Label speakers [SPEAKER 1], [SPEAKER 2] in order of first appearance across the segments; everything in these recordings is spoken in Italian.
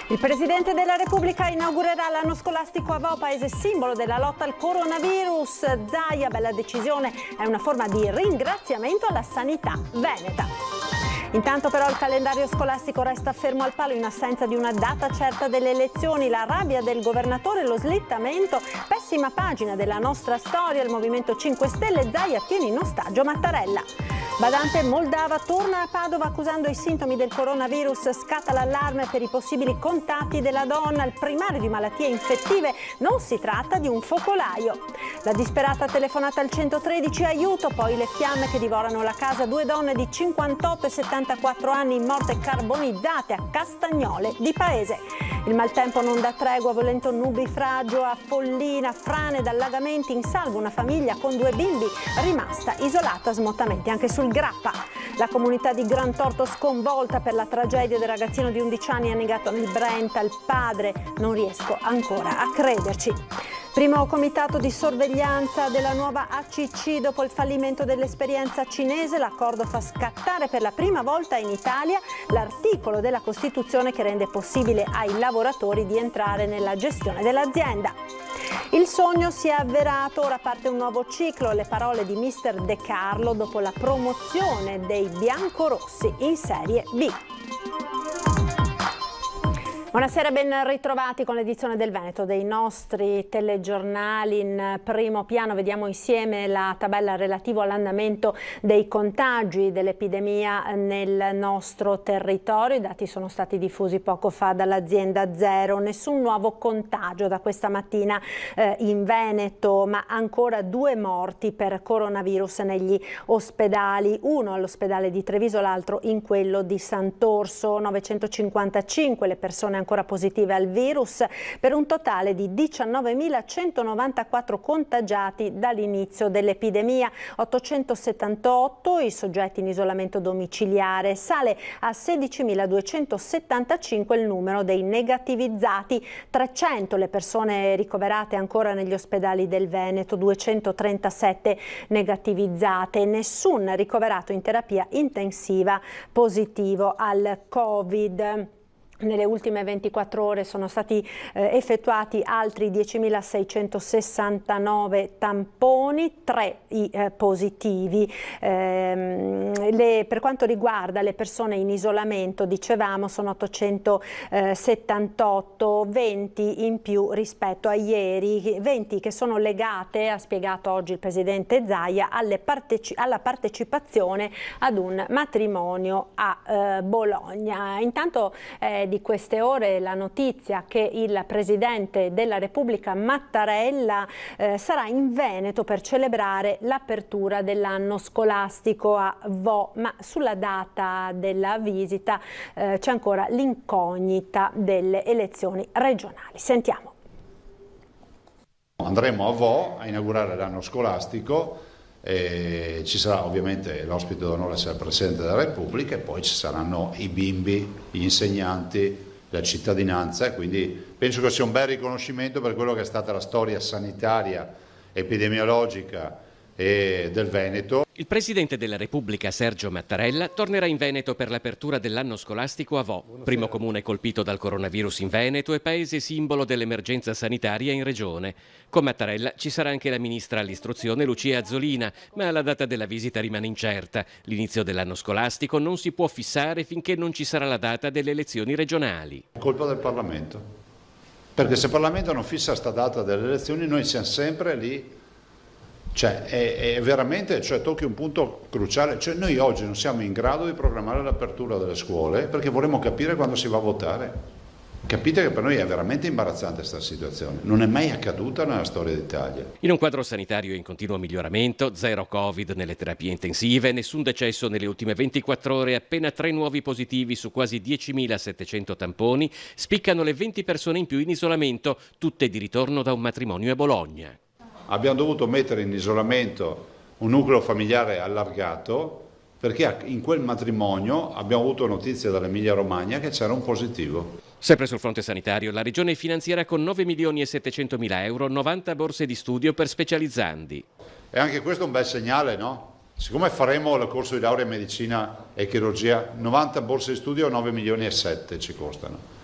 [SPEAKER 1] Il Presidente della Repubblica inaugurerà l'anno scolastico a Vo, paese simbolo della lotta al coronavirus. Zaia, bella decisione, è una forma di ringraziamento alla sanità veneta. Intanto però il calendario scolastico resta fermo al palo in assenza di una data certa delle elezioni. La rabbia del governatore, lo slittamento, pessima pagina della nostra storia. Il Movimento 5 Stelle, Zaia tiene in ostaggio Mattarella. Badante moldava torna a Padova accusando i sintomi del coronavirus, scatta l'allarme per i possibili contatti della donna. Il primario di malattie infettive, non si tratta di un focolaio. La disperata telefonata al 113, aiuto, poi le fiamme che divorano la casa, 2 donne di 58 e 74 anni morte carbonizzate a Castagnole di Paese. Il maltempo non dà tregua, violento nubifragio a Follina, frane ed allagamenti, in salvo una famiglia con 2 bimbi rimasta isolata, smottamenti anche sul Grappa. La comunità di Grantorto sconvolta per la tragedia del ragazzino di 11 anni annegato nel Brenta, il padre, non riesco ancora a crederci. Primo comitato di sorveglianza della nuova ACC dopo il fallimento dell'esperienza cinese. L'accordo fa scattare per la prima volta in Italia l'articolo della Costituzione che rende possibile ai lavoratori di entrare nella gestione dell'azienda. Il sogno si è avverato, ora parte un nuovo ciclo, le parole di mister De Carlo dopo la promozione dei biancorossi in Serie B. Buonasera, ben ritrovati con l'edizione del Veneto dei nostri telegiornali. In primo piano vediamo insieme la tabella relativa all'andamento dei contagi dell'epidemia nel nostro territorio. I dati sono stati diffusi poco fa dall'azienda Zero. Nessun nuovo contagio da questa mattina in Veneto, ma ancora 2 morti per coronavirus negli ospedali. Uno all'ospedale di Treviso, l'altro in quello di Sant'Orso. 955 le persone ancora positive al virus, per un totale di 19.194 contagiati dall'inizio dell'epidemia, 878 i soggetti in isolamento domiciliare, sale a 16.275 il numero dei negativizzati, 300 le persone ricoverate ancora negli ospedali del Veneto, 237 negativizzate, nessun ricoverato in terapia intensiva positivo al Covid. Nelle ultime 24 ore sono stati effettuati altri 10.669 tamponi, 3 i positivi. Per quanto riguarda le persone in isolamento, dicevamo, sono 878, 20 in più rispetto a ieri, 20 che sono legate, ha spiegato oggi il Presidente Zaia, alla partecipazione ad un matrimonio a Bologna. Intanto di queste ore la notizia che il Presidente della Repubblica Mattarella sarà in Veneto per celebrare l'apertura dell'anno scolastico a Vo, ma sulla data della visita c'è ancora l'incognita delle elezioni regionali. Sentiamo.
[SPEAKER 2] Andremo a Vo a inaugurare l'anno scolastico. Ci sarà ovviamente l'ospite d'onore, sarà il Presidente della Repubblica, e poi ci saranno i bimbi, gli insegnanti, la cittadinanza, e quindi penso che sia un bel riconoscimento per quello che è stata la storia sanitaria, epidemiologica del Veneto.
[SPEAKER 3] Il Presidente della Repubblica Sergio Mattarella tornerà in Veneto per l'apertura dell'anno scolastico a Vo, primo comune colpito dal coronavirus in Veneto e paese simbolo dell'emergenza sanitaria in regione. Con Mattarella ci sarà anche la ministra all'istruzione Lucia Azzolina, ma la data della visita rimane incerta. L'inizio dell'anno scolastico non si può fissare finché non ci sarà la data delle elezioni regionali.
[SPEAKER 2] È colpa del Parlamento, perché se il Parlamento non fissa sta data delle elezioni noi siamo sempre lì. È veramente, tocchi un punto cruciale. Noi oggi non siamo in grado di programmare l'apertura delle scuole perché vorremmo capire quando si va a votare. Capite che per noi è veramente imbarazzante questa situazione, non è mai accaduta nella storia d'Italia.
[SPEAKER 3] In un quadro sanitario in continuo miglioramento, 0 Covid nelle terapie intensive, nessun decesso nelle ultime 24 ore, appena 3 nuovi positivi su quasi 10.700 tamponi, spiccano le 20 persone in più in isolamento, tutte di ritorno da un matrimonio a Bologna.
[SPEAKER 2] Abbiamo dovuto mettere in isolamento un nucleo familiare allargato perché in quel matrimonio abbiamo avuto notizie dall'Emilia Romagna che c'era un positivo.
[SPEAKER 3] Sempre sul fronte sanitario, la Regione finanzierà con 9.700.000 euro 90 borse di studio per specializzandi.
[SPEAKER 2] E anche questo è un bel segnale, no? Siccome faremo il corso di laurea in medicina e chirurgia, 90 borse di studio 9,7 milioni ci costano.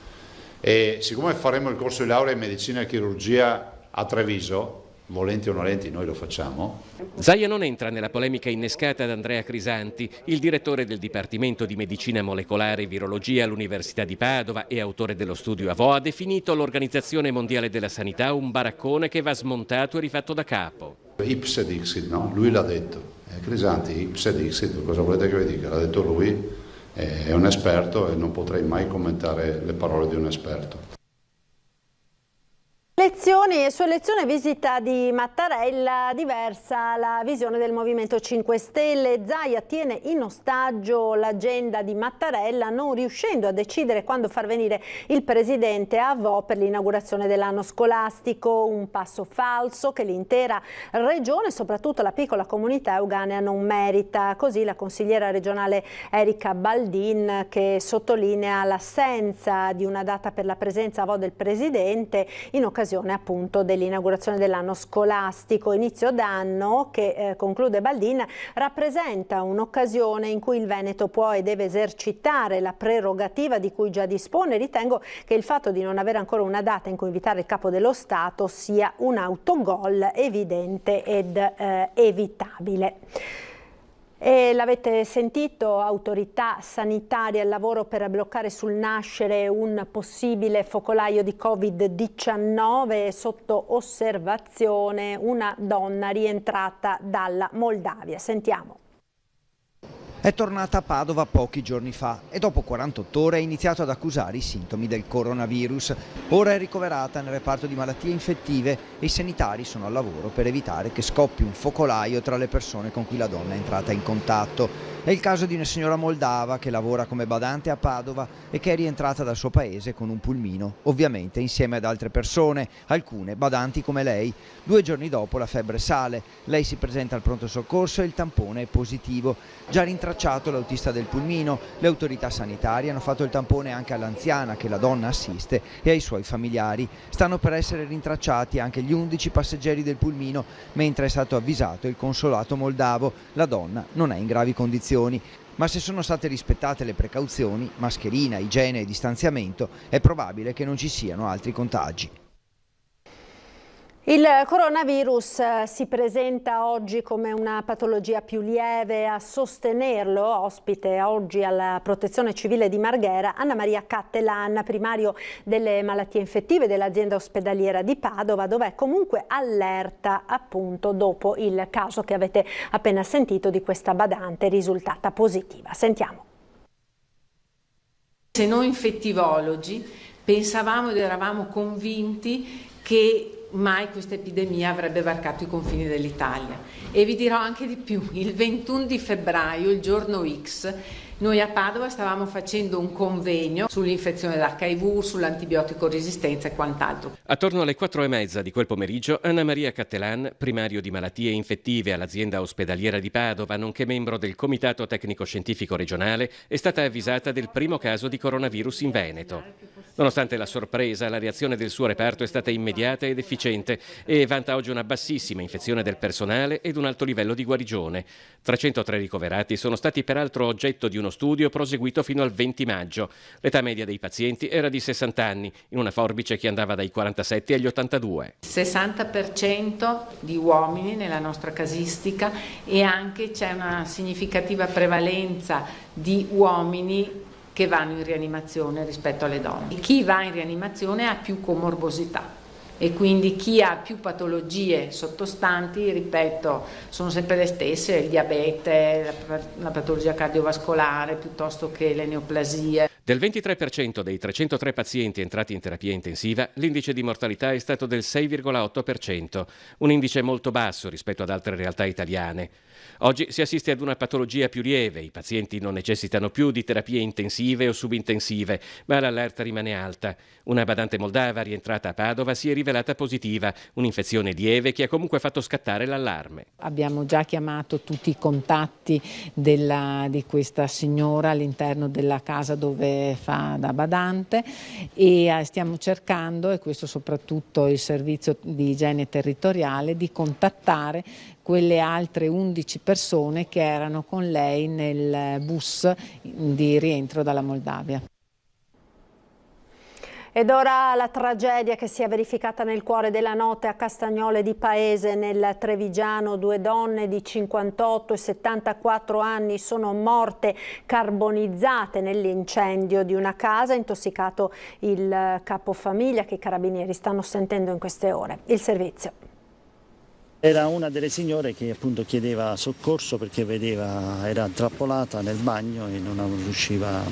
[SPEAKER 2] E siccome faremo il corso di laurea in medicina e chirurgia a Treviso, volenti o nolenti noi lo facciamo.
[SPEAKER 3] Zaia non entra nella polemica innescata da Andrea Crisanti, il direttore del Dipartimento di Medicina Molecolare e Virologia all'Università di Padova e autore dello studio AVO, ha definito l'Organizzazione Mondiale della Sanità un baraccone che va smontato e rifatto da capo.
[SPEAKER 2] Ipse dixit, no? Lui l'ha detto. Crisanti, ipse dixit, cosa volete che vi dica? L'ha detto lui, è un esperto e non potrei mai commentare le parole di un esperto.
[SPEAKER 1] Su elezione visita di Mattarella, diversa la visione del Movimento 5 Stelle. Zaia tiene in ostaggio l'agenda di Mattarella, non riuscendo a decidere quando far venire il presidente a Vo per l'inaugurazione dell'anno scolastico. Un passo falso che l'intera regione, soprattutto la piccola comunità euganea, non merita. Così la consigliera regionale Erika Baldin, che sottolinea l'assenza di una data per la presenza a Vo del presidente in occasione appunto dell'inaugurazione dell'anno scolastico. Inizio d'anno che, conclude Baldin, rappresenta un'occasione in cui il Veneto può e deve esercitare la prerogativa di cui già dispone. Ritengo che il fatto di non avere ancora una data in cui invitare il capo dello Stato sia un autogol evidente ed evitabile. E l'avete sentito, autorità sanitarie al lavoro per bloccare sul nascere un possibile focolaio di Covid-19, sotto osservazione una donna rientrata dalla Moldavia. Sentiamo.
[SPEAKER 4] È tornata a Padova pochi giorni fa e dopo 48 ore ha iniziato ad accusare i sintomi del coronavirus. Ora è ricoverata nel reparto di malattie infettive e i sanitari sono al lavoro per evitare che scoppi un focolaio tra le persone con cui la donna è entrata in contatto. È il caso di una signora moldava che lavora come badante a Padova e che è rientrata dal suo paese con un pulmino, ovviamente insieme ad altre persone, alcune badanti come lei. 2 giorni dopo la febbre sale, lei si presenta al pronto soccorso e il tampone è positivo. Già rintracciato l'autista del pulmino, le autorità sanitarie hanno fatto il tampone anche all'anziana che la donna assiste e ai suoi familiari. Stanno per essere rintracciati anche gli 11 passeggeri del pulmino, mentre è stato avvisato il consolato moldavo. La donna non è in gravi condizioni. Ma se sono state rispettate le precauzioni, mascherina, igiene e distanziamento, è probabile che non ci siano altri contagi.
[SPEAKER 1] Il coronavirus si presenta oggi come una patologia più lieve. A sostenerlo, ospite oggi alla Protezione Civile di Marghera, Anna Maria Cattelan, primario delle malattie infettive dell'azienda ospedaliera di Padova, dove è comunque allerta appunto dopo il caso che avete appena sentito di questa badante risultata positiva. Sentiamo.
[SPEAKER 5] Se noi infettivologi pensavamo ed eravamo convinti che mai questa epidemia avrebbe varcato i confini dell'Italia. E vi dirò anche di più: il 21 di febbraio, il giorno X, noi a Padova stavamo facendo un convegno sull'infezione dell'HIV, sull'antibiotico resistenza e quant'altro.
[SPEAKER 3] Attorno alle 4:30 di quel pomeriggio, Anna Maria Cattelan, primario di malattie infettive all'azienda ospedaliera di Padova, nonché membro del Comitato Tecnico Scientifico Regionale, è stata avvisata del primo caso di coronavirus in Veneto. Nonostante la sorpresa, la reazione del suo reparto è stata immediata ed efficiente e vanta oggi una bassissima infezione del personale ed un alto livello di guarigione. 303 ricoverati sono stati peraltro oggetto di uno studio proseguito fino al 20 maggio. L'età media dei pazienti era di 60 anni, in una forbice che andava dai 47 agli 82.
[SPEAKER 5] 60% di uomini nella nostra casistica e anche c'è una significativa prevalenza di uomini che vanno in rianimazione rispetto alle donne. Chi va in rianimazione ha più comorbosità e quindi chi ha più patologie sottostanti, ripeto, sono sempre le stesse: il diabete, la patologia cardiovascolare piuttosto che le neoplasie.
[SPEAKER 3] Del 23% dei 303 pazienti entrati in terapia intensiva, l'indice di mortalità è stato del 6,8%, un indice molto basso rispetto ad altre realtà italiane. Oggi si assiste ad una patologia più lieve, i pazienti non necessitano più di terapie intensive o subintensive, ma l'allerta rimane alta. Una badante moldava rientrata a Padova si è rivelata positiva, un'infezione lieve che ha comunque fatto scattare l'allarme.
[SPEAKER 5] Abbiamo già chiamato tutti i contatti di questa signora all'interno della casa dove fa da badante e stiamo cercando, e questo soprattutto il servizio di igiene territoriale, di contattare quelle altre 11 persone che erano con lei nel bus di rientro dalla Moldavia.
[SPEAKER 1] Ed ora la tragedia che si è verificata nel cuore della notte a Castagnole di Paese, nel Trevigiano. 2 donne di 58 e 74 anni sono morte carbonizzate nell'incendio di una casa, intossicato il capofamiglia che i carabinieri stanno sentendo in queste ore. Il servizio.
[SPEAKER 6] Era una delle signore che appunto chiedeva soccorso perché era intrappolata nel bagno e non riusciva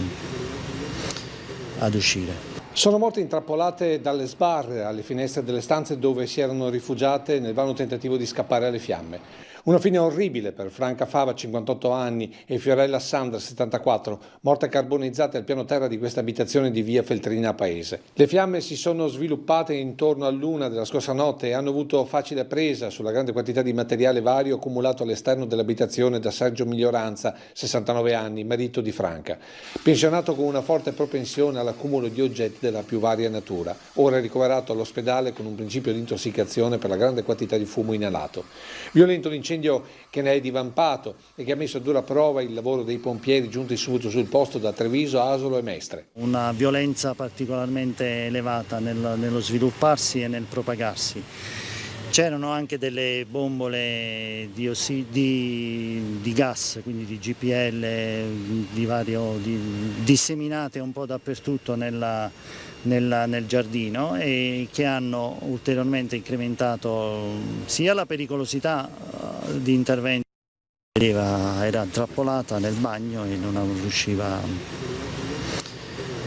[SPEAKER 6] ad uscire.
[SPEAKER 7] Sono morte intrappolate dalle sbarre alle finestre delle stanze dove si erano rifugiate nel vano tentativo di scappare alle fiamme. Una fine orribile per Franca Fava, 58 anni, e Fiorella Sandra, 74, morte carbonizzate al piano terra di questa abitazione di via Feltrina a Paese. Le fiamme si sono sviluppate intorno all'1 della scorsa notte e hanno avuto facile presa sulla grande quantità di materiale vario accumulato all'esterno dell'abitazione da Sergio Miglioranza, 69 anni, marito di Franca, pensionato con una forte propensione all'accumulo di oggetti della più varia natura. Ora è ricoverato all'ospedale con un principio di intossicazione per la grande quantità di fumo inalato. Violento l'incendio che ne è divampato e che ha messo a dura prova il lavoro dei pompieri giunti subito sul posto da Treviso, Asolo e Mestre.
[SPEAKER 6] Una violenza particolarmente elevata nello svilupparsi e nel propagarsi. C'erano anche delle bombole di gas, quindi di GPL, disseminate un po' dappertutto nel giardino e che hanno ulteriormente incrementato sia la pericolosità di intervento, era intrappolata nel bagno e non riusciva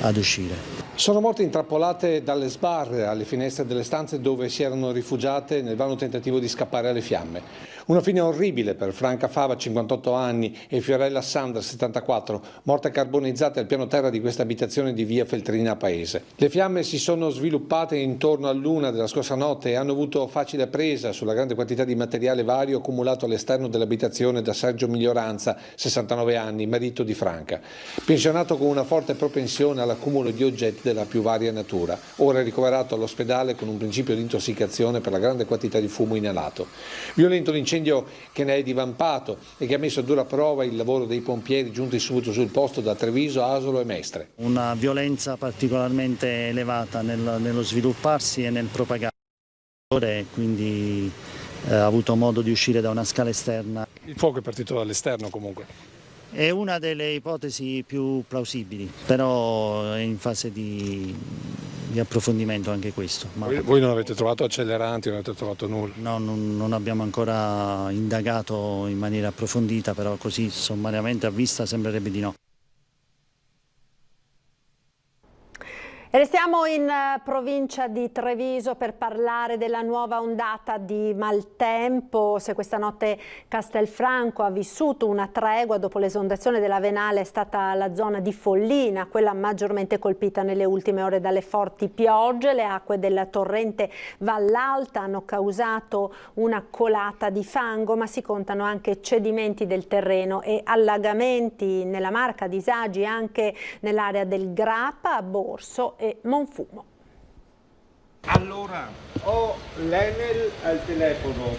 [SPEAKER 6] ad uscire.
[SPEAKER 7] Sono morte intrappolate dalle sbarre alle finestre delle stanze dove si erano rifugiate nel vano tentativo di scappare alle fiamme. Una fine orribile per Franca Fava, 58 anni, e Fiorella Sandra, 74, morte carbonizzate al piano terra di questa abitazione di via Feltrina a Paese. Le fiamme si sono sviluppate intorno all'1 della scorsa notte e hanno avuto facile presa sulla grande quantità di materiale vario accumulato all'esterno dell'abitazione da Sergio Miglioranza, 69 anni, marito di Franca, pensionato con una forte propensione all'accumulo di oggetti della più varia natura. Ora è ricoverato all'ospedale con un principio di intossicazione per la grande quantità di fumo inalato. Violento l'incendio che ne è divampato e che ha messo a dura prova il lavoro dei pompieri giunti subito sul posto da Treviso, Asolo e Mestre.
[SPEAKER 6] Una violenza particolarmente elevata nello svilupparsi e nel propagarsi, quindi ha avuto modo di uscire da una scala esterna.
[SPEAKER 8] Il fuoco è partito dall'esterno comunque.
[SPEAKER 6] È una delle ipotesi più plausibili, però è in fase di approfondimento anche questo.
[SPEAKER 8] Voi non avete trovato acceleranti, non avete trovato nulla?
[SPEAKER 6] No, non abbiamo ancora indagato in maniera approfondita, però così sommariamente a vista sembrerebbe di no.
[SPEAKER 1] E restiamo in provincia di Treviso per parlare della nuova ondata di maltempo. Se questa notte Castelfranco ha vissuto una tregua dopo l'esondazione della Venale, è stata la zona di Follina, quella maggiormente colpita nelle ultime ore dalle forti piogge. Le acque del torrente Vallalta hanno causato una colata di fango, ma si contano anche cedimenti del terreno e allagamenti nella Marca, disagi anche nell'area del Grappa, Borso e Monfumo.
[SPEAKER 9] Allora, ho l'Enel al telefono,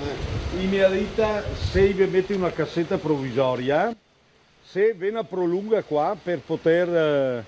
[SPEAKER 9] mi ha detto se vi mette una cassetta provvisoria, se ve ne prolunga qua per poter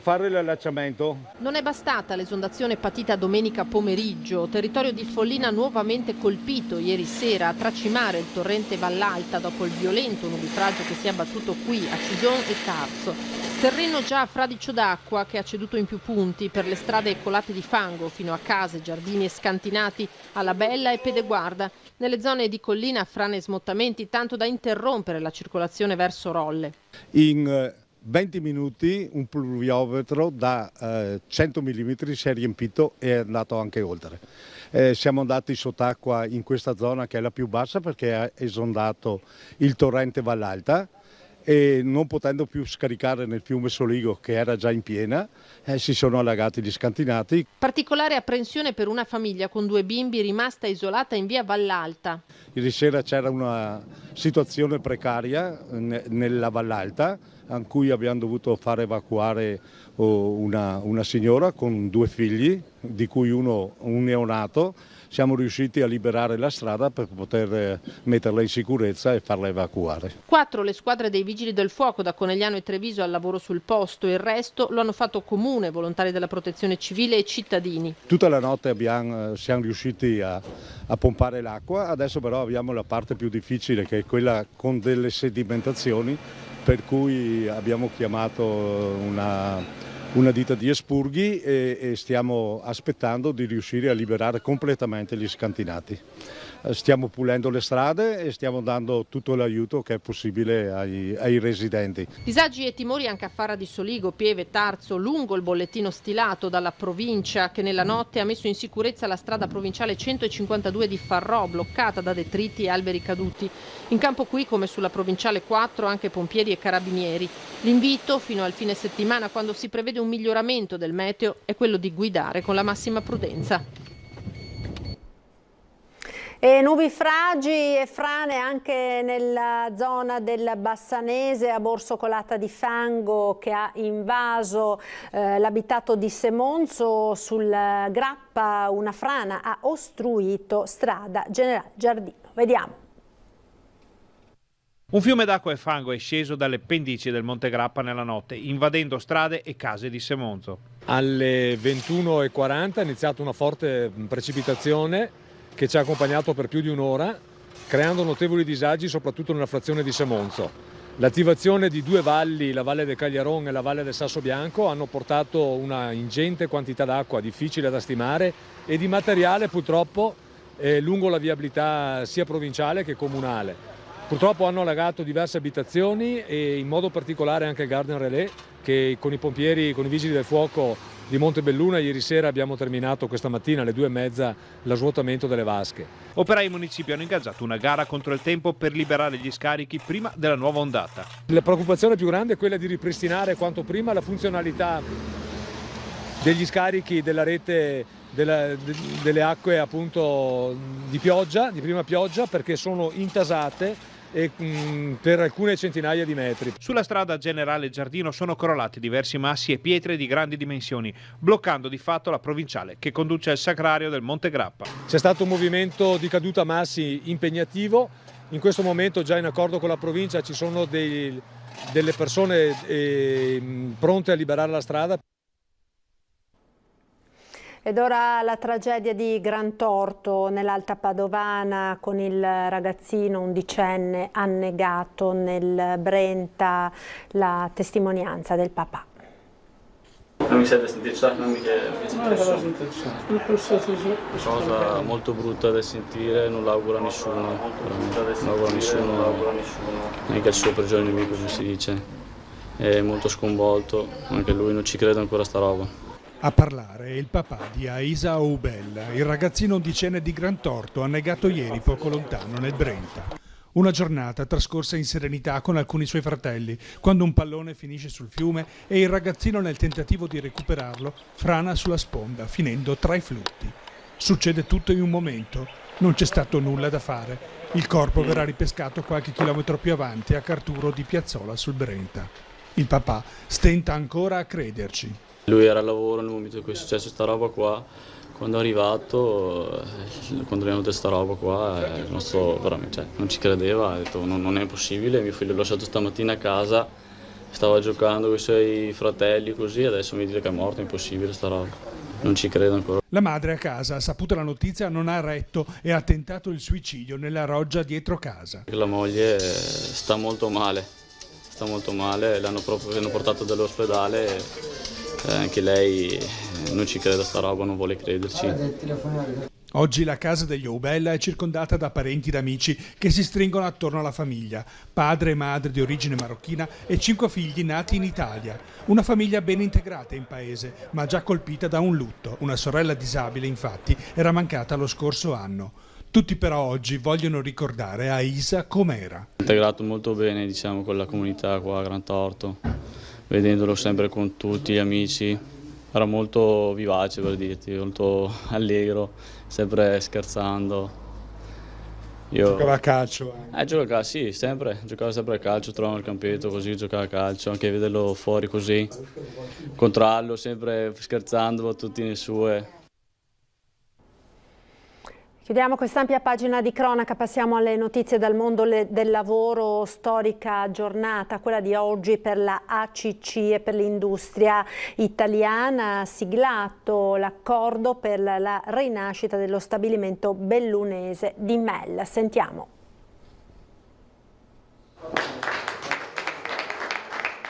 [SPEAKER 9] fare l'allacciamento.
[SPEAKER 10] Non è bastata l'esondazione patita domenica pomeriggio. Territorio di Follina nuovamente colpito ieri sera a tracimare il torrente Vallalta dopo il violento nubifragio che si è abbattuto qui a Cison e Tarso. Terreno già a fradicio d'acqua che ha ceduto in più punti per le strade colate di fango fino a case, giardini e scantinati alla Bella e Pedeguarda. Nelle zone di collina frane e smottamenti tanto da interrompere la circolazione verso Rolle.
[SPEAKER 9] In 20 minuti un pluviometro da 100 mm si è riempito e è andato anche oltre. Siamo andati sott'acqua in questa zona che è la più bassa perché ha esondato il torrente Vallalta e non potendo più scaricare nel fiume Soligo che era già in piena, si sono allagati gli scantinati.
[SPEAKER 10] Particolare apprensione per una famiglia con 2 bimbi rimasta isolata in via Vallalta.
[SPEAKER 9] Ieri sera c'era una situazione precaria nella Vallalta in cui abbiamo dovuto far evacuare una signora con 2 figli, di cui uno un neonato. siamo riusciti a liberare la strada per poter metterla in sicurezza e farla evacuare.
[SPEAKER 10] 4 le squadre dei Vigili del Fuoco da Conegliano e Treviso al lavoro sul posto, il resto lo hanno fatto comune, volontari della Protezione Civile e cittadini.
[SPEAKER 9] Tutta la notte siamo riusciti a pompare l'acqua, adesso però abbiamo la parte più difficile, che è quella con delle sedimentazioni, per cui abbiamo chiamato una ditta di espurghi e stiamo aspettando di riuscire a liberare completamente gli scantinati. Stiamo pulendo le strade e stiamo dando tutto l'aiuto che è possibile ai residenti.
[SPEAKER 10] Disagi e timori anche a Fara di Soligo, Pieve, Tarzo, lungo il bollettino stilato dalla provincia che nella notte ha messo in sicurezza la strada provinciale 152 di Farrò, bloccata da detriti e alberi caduti. In campo qui, come sulla provinciale 4, anche pompieri e carabinieri. L'invito fino al fine settimana, quando si prevede un miglioramento del meteo, è quello di guidare con la massima prudenza.
[SPEAKER 1] E nubifragi e frane anche nella zona del Bassanese, a borso colata di fango che ha invaso l'abitato di Semonzo. Sul Grappa una frana ha ostruito strada Generale Giardino. Vediamo.
[SPEAKER 11] Un fiume d'acqua e fango è sceso dalle pendici del Monte Grappa nella notte, invadendo strade e case di Semonzo.
[SPEAKER 8] Alle 21:40 è iniziata una forte precipitazione che ci ha accompagnato per più di un'ora, creando notevoli disagi soprattutto nella frazione di Semonzo. L'attivazione di 2 valli, la Valle del Cagliaron e la Valle del Sasso Bianco, hanno portato una ingente quantità d'acqua difficile da stimare e di materiale purtroppo lungo la viabilità sia provinciale che comunale. Purtroppo hanno allagato diverse abitazioni e in modo particolare anche il Garden Relais, che con i pompieri, con i vigili del fuoco di Montebelluna ieri sera abbiamo terminato questa mattina alle 2:30 lo svuotamento delle vasche.
[SPEAKER 11] Operai e municipi hanno ingaggiato una gara contro il tempo per liberare gli scarichi prima della nuova ondata.
[SPEAKER 8] La preoccupazione più grande è quella di ripristinare quanto prima la funzionalità degli scarichi della rete delle acque appunto di pioggia, di prima pioggia, perché sono intasate per alcune centinaia di metri.
[SPEAKER 11] Sulla strada Generale Giardino sono crollati diversi massi e pietre di grandi dimensioni, bloccando di fatto la provinciale che conduce al sacrario del Monte Grappa.
[SPEAKER 8] C'è stato un movimento di caduta massi impegnativo, in questo momento già in accordo con la provincia ci sono delle persone pronte a liberare la strada.
[SPEAKER 1] Ed ora la tragedia di Grantorto nell'Alta Padovana con il ragazzino undicenne annegato nel Brenta, la testimonianza del papà.
[SPEAKER 12] Non mi serve sentirci, non mi cosa molto brutta da sentire, non l'auguro a nessuno, non l'auguro a nessuno, neanche al suo peggiore nemico, come si dice. È molto sconvolto, anche lui non ci crede ancora a sta roba.
[SPEAKER 13] A parlare il papà di Aisa Oubel, il ragazzino undicenne di Grantorto annegato ieri poco lontano nel Brenta. Una giornata trascorsa in serenità con alcuni suoi fratelli, quando un pallone finisce sul fiume e il ragazzino, nel tentativo di recuperarlo, frana sulla sponda, finendo tra i flutti. Succede tutto in un momento, non c'è stato nulla da fare. Il corpo verrà ripescato qualche chilometro più avanti a Carturo di Piazzola sul Brenta. Il papà stenta ancora a crederci.
[SPEAKER 12] Lui era al lavoro nel momento in cui è successo sta roba qua, quando è arrivato, quando è venuta sta roba qua, veramente, non ci credeva, ha detto non è possibile, mio figlio l'ho lasciato stamattina a casa, stava giocando con i suoi fratelli così, adesso mi dice che è morto, è impossibile sta roba, non ci credo ancora.
[SPEAKER 13] La madre a casa, saputa la notizia, non ha retto e ha tentato il suicidio nella roggia dietro casa.
[SPEAKER 12] La moglie sta molto male, l'hanno portato dall'ospedale. Anche lei non ci crede a sta roba, non vuole crederci.
[SPEAKER 13] Oggi la casa degli Oubella è circondata da parenti ed amici che si stringono attorno alla famiglia, padre e madre di origine marocchina e 5 figli nati in Italia. Una famiglia ben integrata in paese, ma già colpita da un lutto. Una sorella disabile, infatti, era mancata lo scorso anno. Tutti però oggi vogliono ricordare Aisa com'era.
[SPEAKER 12] Integrato molto bene, diciamo, con la comunità qua a Grantorto, vedendolo sempre con tutti gli amici, era molto vivace, per dirti, molto allegro, sempre scherzando.
[SPEAKER 13] Giocava a calcio?
[SPEAKER 12] Giocava, sì, giocava sempre a calcio, trovavo il campetto così, giocava a calcio, anche vederlo fuori così, controllo, sempre scherzando, tutti le sue.
[SPEAKER 1] Chiudiamo quest'ampia pagina di cronaca, passiamo alle notizie dal mondo del lavoro. Storica giornata, quella di oggi per la ACC e per l'industria italiana. Ha siglato l'accordo per la rinascita dello stabilimento bellunese di Mel. Sentiamo.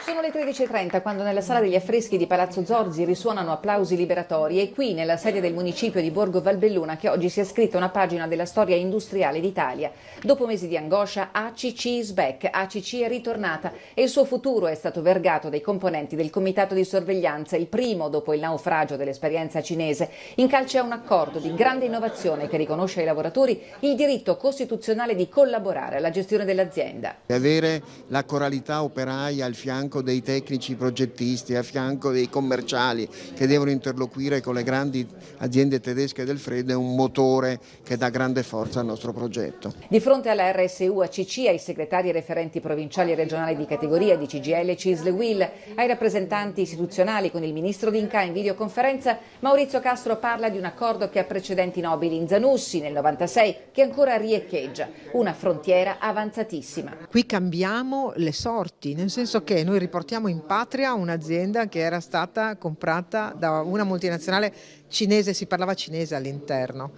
[SPEAKER 14] Sono le 13:30 quando nella sala degli affreschi di Palazzo Zorzi risuonano applausi liberatori e qui nella sede del municipio di Borgo Valbelluna che oggi si è scritta una pagina della storia industriale d'Italia. Dopo mesi di angoscia, ACC is back, ACC è ritornata e il suo futuro è stato vergato dai componenti del comitato di sorveglianza, il primo dopo il naufragio dell'esperienza cinese. In calce a un accordo di grande innovazione che riconosce ai lavoratori il diritto costituzionale di collaborare alla gestione dell'azienda.
[SPEAKER 15] Avere la coralità operaia al fianco dei tecnici progettisti, a fianco dei commerciali che devono interloquire con le grandi aziende tedesche del freddo è un motore che dà grande forza al nostro progetto.
[SPEAKER 14] Di fronte alla RSU ACC, ai segretari referenti provinciali e regionali di categoria di CGIL e CISL WIL, ai rappresentanti istituzionali con il ministro D'Incà in videoconferenza, Maurizio Castro parla di un accordo che ha precedenti nobili in Zanussi nel 96 che ancora riecheggia, una frontiera avanzatissima.
[SPEAKER 16] Qui cambiamo le sorti, nel senso che noi riportiamo in patria un'azienda che era stata comprata da una multinazionale cinese, si parlava cinese all'interno.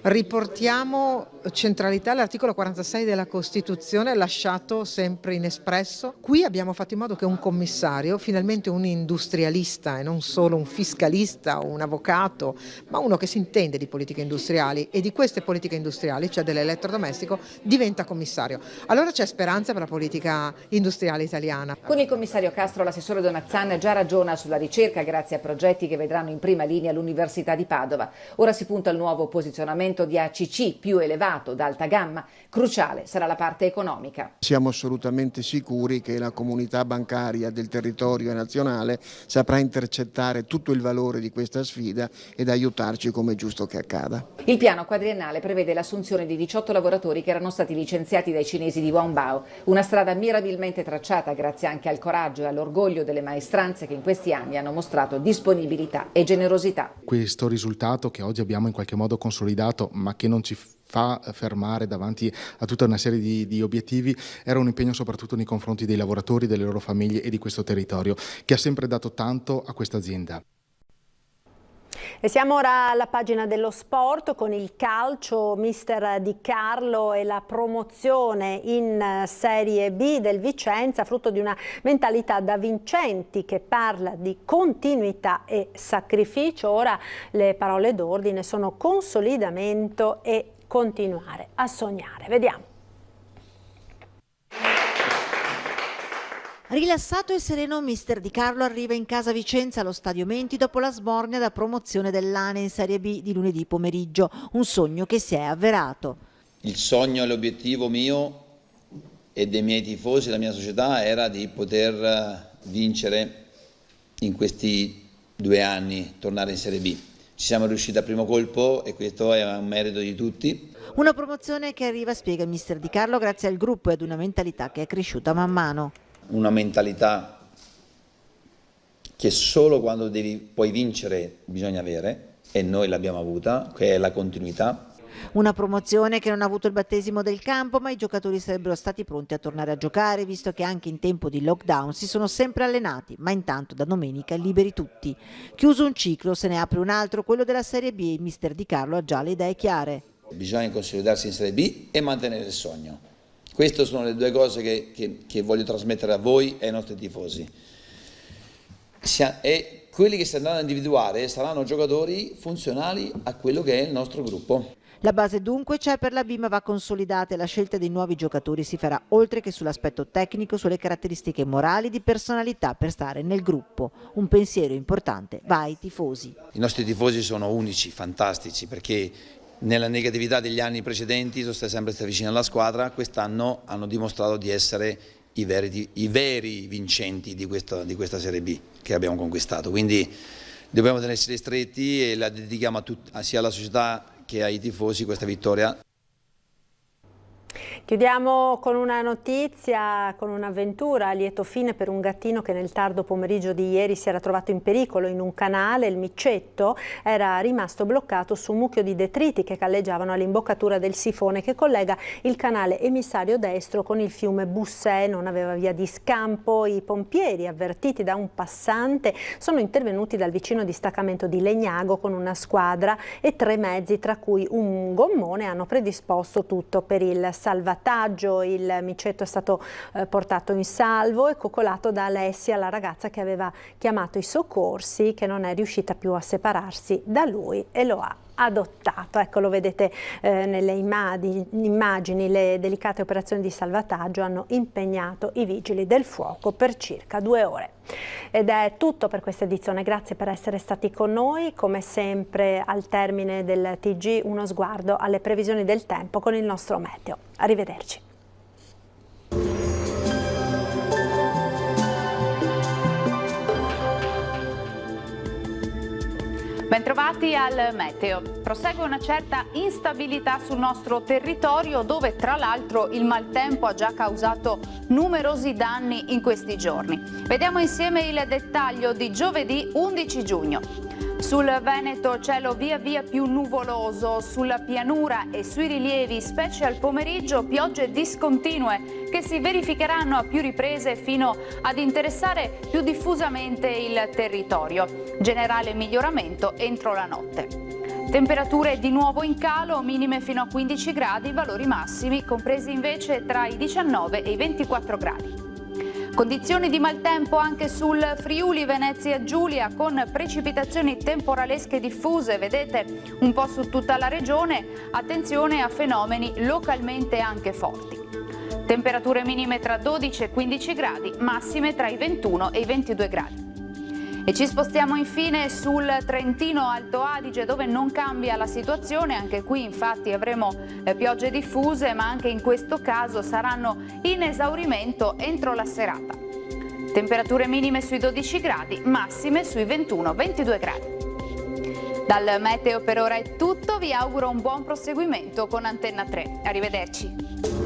[SPEAKER 16] Riportiamo centralità all'articolo 46 della Costituzione, lasciato sempre inespresso. Qui abbiamo fatto in modo che un commissario, finalmente un industrialista e non solo un fiscalista o un avvocato, ma uno che si intende di politiche industriali e di queste politiche industriali, cioè dell'elettrodomestico, diventa commissario. Allora c'è speranza per la politica industriale italiana.
[SPEAKER 14] Con il commissario Castro l'assessore Donazzan già ragiona sulla ricerca grazie a progetti che vedranno in prima linea l'Università di Padova. Ora si punta al nuovo posizionamento di ACC più elevato, d'alta gamma. Cruciale sarà la parte economica.
[SPEAKER 15] Siamo assolutamente sicuri che la comunità bancaria del territorio nazionale saprà intercettare tutto il valore di questa sfida ed aiutarci come è giusto che accada.
[SPEAKER 14] Il piano quadriennale prevede l'assunzione di 18 lavoratori che erano stati licenziati dai cinesi di Wanbao. Una strada mirabilmente tracciata grazie anche al coraggio e all'orgoglio delle maestranze che in questi anni hanno mostrato disponibilità e generosità.
[SPEAKER 17] Questo risultato che oggi abbiamo in qualche modo consolidato, ma che non ci fa fermare davanti a tutta una serie di obiettivi, era un impegno soprattutto nei confronti dei lavoratori, delle loro famiglie e di questo territorio, che ha sempre dato tanto a questa azienda.
[SPEAKER 1] E siamo ora alla pagina dello sport con il calcio, mister Di Carlo e la promozione in Serie B del Vicenza, frutto di una mentalità da vincenti che parla di continuità e sacrificio. Ora le parole d'ordine sono consolidamento e continuare a sognare. Vediamo.
[SPEAKER 18] Rilassato e sereno, mister Di Carlo arriva in casa Vicenza allo Stadio Menti dopo la sbornia da promozione dell'Ane in Serie B di lunedì pomeriggio, un sogno che si è avverato.
[SPEAKER 19] Il sogno e l'obiettivo mio e dei miei tifosi, della mia società, era di poter vincere in questi 2 anni, tornare in Serie B. Ci siamo riusciti al primo colpo e questo è un merito di tutti.
[SPEAKER 18] Una promozione che arriva, spiega il mister Di Carlo, grazie al gruppo e ad una mentalità che è cresciuta man mano.
[SPEAKER 19] Una mentalità che solo quando puoi vincere bisogna avere, e noi l'abbiamo avuta, che è la continuità.
[SPEAKER 18] Una promozione che non ha avuto il battesimo del campo, ma i giocatori sarebbero stati pronti a tornare a giocare, visto che anche in tempo di lockdown si sono sempre allenati, ma intanto da domenica liberi tutti. Chiuso un ciclo, se ne apre un altro, quello della Serie B, e il mister Di Carlo ha già le idee chiare.
[SPEAKER 19] Bisogna consolidarsi in Serie B e mantenere il sogno. Queste sono le 2 cose che voglio trasmettere a voi e ai nostri tifosi. E quelli che si andranno a individuare saranno giocatori funzionali a quello che è il nostro gruppo.
[SPEAKER 18] La base dunque c'è per la B, ma va consolidata e la scelta dei nuovi giocatori si farà oltre che sull'aspetto tecnico, sulle caratteristiche morali di personalità per stare nel gruppo. Un pensiero importante va ai tifosi.
[SPEAKER 19] I nostri tifosi sono unici, fantastici, perché nella negatività degli anni precedenti sono sempre stati vicini alla squadra, quest'anno hanno dimostrato di essere i veri vincenti di questa Serie B che abbiamo conquistato, quindi dobbiamo tenersi stretti e la dedichiamo sia alla società che ai tifosi questa vittoria.
[SPEAKER 1] Chiudiamo con una notizia, con un'avventura a lieto fine per un gattino che nel tardo pomeriggio di ieri si era trovato in pericolo in un canale. Il miccetto era rimasto bloccato su un mucchio di detriti che galleggiavano all'imboccatura del sifone che collega il canale emissario destro con il fiume Bussè. Non aveva via di scampo. I pompieri, avvertiti da un passante, sono intervenuti dal vicino distaccamento di Legnago con una squadra e 3 mezzi, tra cui un gommone. Hanno predisposto tutto per il salvataggio. Il miccetto è stato portato in salvo e coccolato da Alessia, la ragazza che aveva chiamato i soccorsi, che non è riuscita più a separarsi da lui e lo ha adottato. Ecco, lo vedete nelle immagini, le delicate operazioni di salvataggio hanno impegnato i vigili del fuoco per circa 2 ore. Ed è tutto per questa edizione, grazie per essere stati con noi. Come sempre al termine del TG uno sguardo alle previsioni del tempo con il nostro meteo. Arrivederci.
[SPEAKER 20] Bentrovati al meteo. Prosegue una certa instabilità sul nostro territorio, dove tra l'altro il maltempo ha già causato numerosi danni in questi giorni. Vediamo insieme il dettaglio di giovedì 11 giugno. Sul Veneto cielo via via più nuvoloso, sulla pianura e sui rilievi, specie al pomeriggio, piogge discontinue che si verificheranno a più riprese fino ad interessare più diffusamente il territorio. Generale miglioramento entro la notte. Temperature di nuovo in calo, minime fino a 15 gradi, valori massimi compresi invece tra i 19 e i 24 gradi. Condizioni di maltempo anche sul Friuli Venezia Giulia, con precipitazioni temporalesche diffuse, vedete un po' su tutta la regione. Attenzione a fenomeni localmente anche forti. Temperature minime tra 12 e 15 gradi, massime tra i 21 e i 22 gradi. E ci spostiamo infine sul Trentino Alto Adige, dove non cambia la situazione. Anche qui infatti avremo piogge diffuse, ma anche in questo caso saranno in esaurimento entro la serata. Temperature minime sui 12 gradi, massime sui 21-22 gradi. Dal meteo per ora è tutto, vi auguro un buon proseguimento con Antenna 3. Arrivederci.